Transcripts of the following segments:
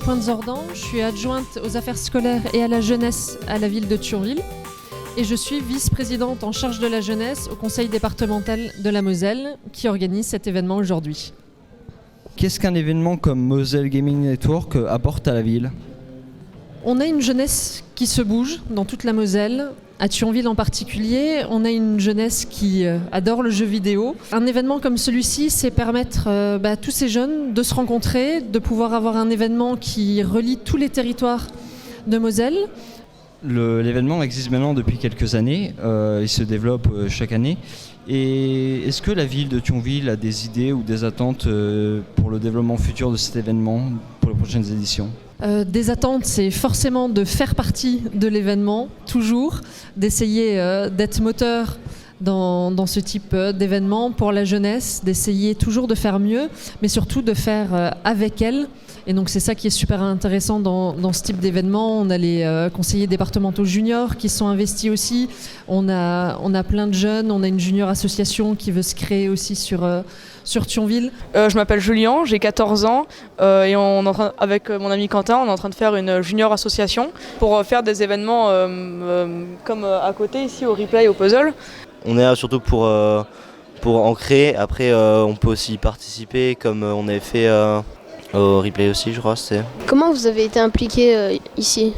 Pointe-Zordan, je suis adjointe aux affaires scolaires et à la jeunesse à la ville de Thionville et je suis vice-présidente en charge de la jeunesse au conseil départemental de la Moselle qui organise cet événement aujourd'hui. Qu'est-ce qu'un événement comme Moselle Gaming Network apporte à la ville ? On a une jeunesse qui se bouge dans toute la Moselle. À Thionville en particulier, on a une jeunesse qui adore le jeu vidéo. Un événement comme celui-ci, c'est permettre à tous ces jeunes de se rencontrer, de pouvoir avoir un événement qui relie tous les territoires de Moselle. L'événement existe maintenant depuis quelques années, il se développe chaque année. Et est-ce que la ville de Thionville a des idées ou des attentes pour le développement futur de cet événement pour les prochaines éditions ? Des attentes, c'est forcément de faire partie de l'événement, toujours, d'essayer d'être moteur dans ce type d'événement pour la jeunesse, d'essayer toujours de faire mieux, mais surtout de faire avec elle. Et donc c'est ça qui est super intéressant dans ce type d'événement. On a les conseillers départementaux juniors qui sont investis aussi. On a plein de jeunes, on a une junior association qui veut se créer aussi sur Thionville. Je m'appelle Julien, j'ai 14 ans et avec mon ami Quentin, on est en train de faire une junior association pour faire des événements comme à côté ici au replay, au puzzle. On est là surtout pour en créer. Après, on peut aussi y participer comme on avait fait au replay aussi, je crois. Comment vous avez été impliqué ici ?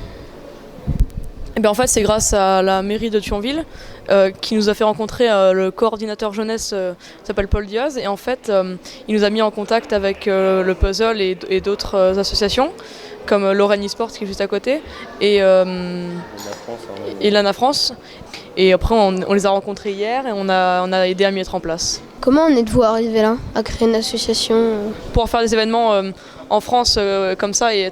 En fait, c'est grâce à la mairie de Thionville qui nous a fait rencontrer le coordinateur jeunesse qui s'appelle Paul Diaz. Et en fait, il nous a mis en contact avec le puzzle et d'autres associations comme Lorraine eSports qui est juste à côté et l'ANA France. Et après, on les a rencontrés hier et on a aidé à mettre en place. Comment en êtes-vous arrivé là, à créer une association ? Pour faire des événements en France comme ça et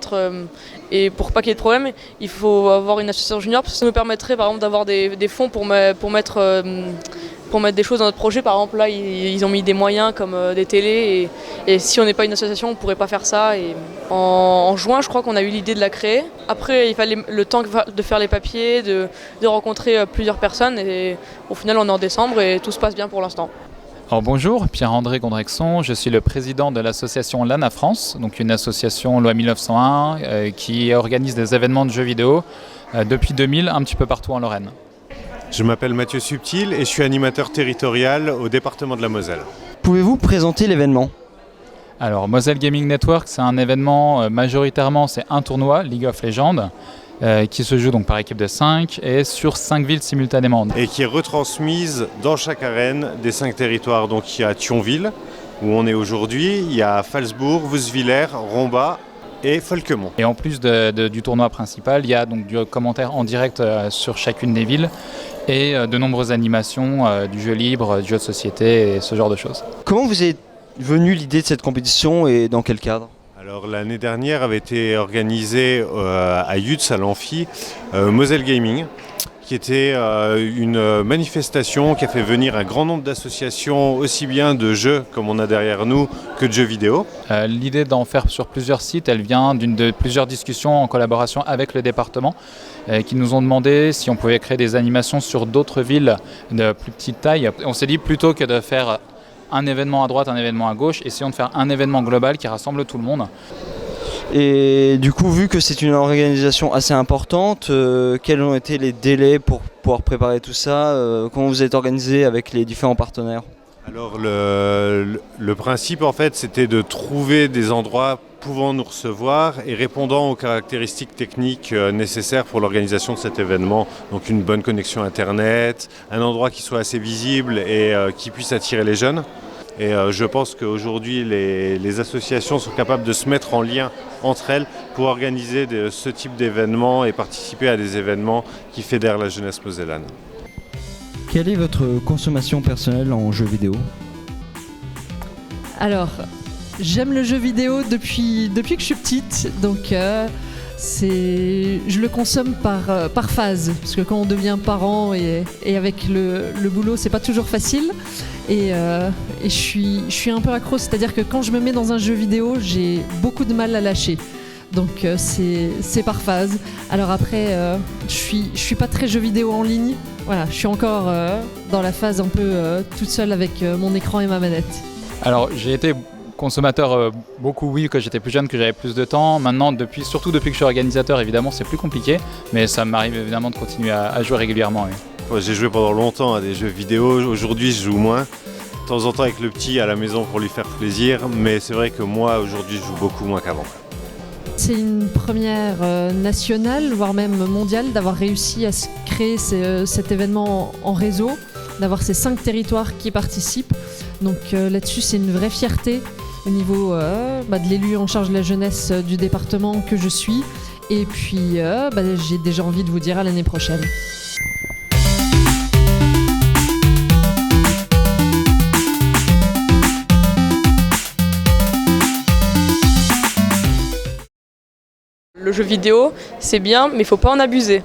pour pas qu'il y ait de problème, il faut avoir une association junior parce que ça nous permettrait par exemple d'avoir des fonds pour mettre des choses dans notre projet. Par exemple là ils ont mis des moyens comme des télés et si on n'est pas une association on pourrait pas faire ça. Et en juin je crois qu'on a eu l'idée de la créer. Après il fallait le temps de faire les papiers, de rencontrer plusieurs personnes et au final on est en décembre et tout se passe bien pour l'instant. Alors bonjour, Pierre-André Gondrexon, je suis le président de l'association l'ANA France, donc une association loi 1901 qui organise des événements de jeux vidéo depuis 2000 un petit peu partout en Lorraine. Je m'appelle Mathieu Subtil et je suis animateur territorial au département de la Moselle. Pouvez-vous présenter l'événement ? Alors Moselle Gaming Network, c'est un événement majoritairement, c'est un tournoi League of Legends qui se joue donc par équipe de 5 et sur 5 villes simultanément. Et qui est retransmise dans chaque arène des 5 territoires. Donc il y a Thionville, où on est aujourd'hui, il y a Phalsbourg, Vousvillers, Rombat et Folquemont. Et en plus du tournoi principal, il y a donc du commentaire en direct sur chacune des villes et de nombreuses animations, du jeu libre, du jeu de société et ce genre de choses. Comment vous est venue l'idée de cette compétition et dans quel cadre ? Alors l'année dernière avait été organisée à Yutz, à l'Amphi, Moselle Gaming, qui était une manifestation qui a fait venir un grand nombre d'associations, aussi bien de jeux, comme on a derrière nous, que de jeux vidéo. L'idée d'en faire sur plusieurs sites, elle vient de plusieurs discussions en collaboration avec le département, qui nous ont demandé si on pouvait créer des animations sur d'autres villes de plus petite taille. On s'est dit plutôt que de faire un événement à droite, un événement à gauche, essayons de faire un événement global qui rassemble tout le monde. Et du coup, vu que c'est une organisation assez importante, quels ont été les délais pour pouvoir préparer tout ça ? Comment vous êtes organisé avec les différents partenaires ? Alors le principe en fait c'était de trouver des endroits pouvant nous recevoir et répondant aux caractéristiques techniques nécessaires pour l'organisation de cet événement. Donc une bonne connexion internet, un endroit qui soit assez visible et qui puisse attirer les jeunes. Et je pense qu'aujourd'hui les associations sont capables de se mettre en lien entre elles pour organiser ce type d'événements et participer à des événements qui fédèrent la jeunesse mosellane. Quelle est votre consommation personnelle en jeux vidéo ? Alors, j'aime le jeu vidéo depuis que je suis petite, donc je le consomme par phase, parce que quand on devient parent et avec le boulot, c'est pas toujours facile. Et je suis un peu accro, c'est-à-dire que quand je me mets dans un jeu vidéo, j'ai beaucoup de mal à lâcher. Donc c'est par phase. Alors après, je suis pas très jeu vidéo en ligne. Voilà, je suis encore dans la phase un peu toute seule avec mon écran et ma manette. Alors j'ai été consommateur, beaucoup oui, quand j'étais plus jeune, que j'avais plus de temps. Maintenant, surtout depuis que je suis organisateur, évidemment, c'est plus compliqué. Mais ça m'arrive évidemment de continuer à jouer régulièrement. Oui. Moi, j'ai joué pendant longtemps à des jeux vidéo. Aujourd'hui, je joue moins. De temps en temps avec le petit à la maison pour lui faire plaisir. Mais c'est vrai que moi, aujourd'hui, je joue beaucoup moins qu'avant. C'est une première nationale, voire même mondiale, d'avoir réussi à créer cet événement en réseau, d'avoir ces 5 territoires qui participent. Donc là-dessus, c'est une vraie fierté au niveau de l'élu en charge de la jeunesse du département que je suis. Et puis, j'ai déjà envie de vous dire à l'année prochaine. Le jeu vidéo, c'est bien, mais il ne faut pas en abuser.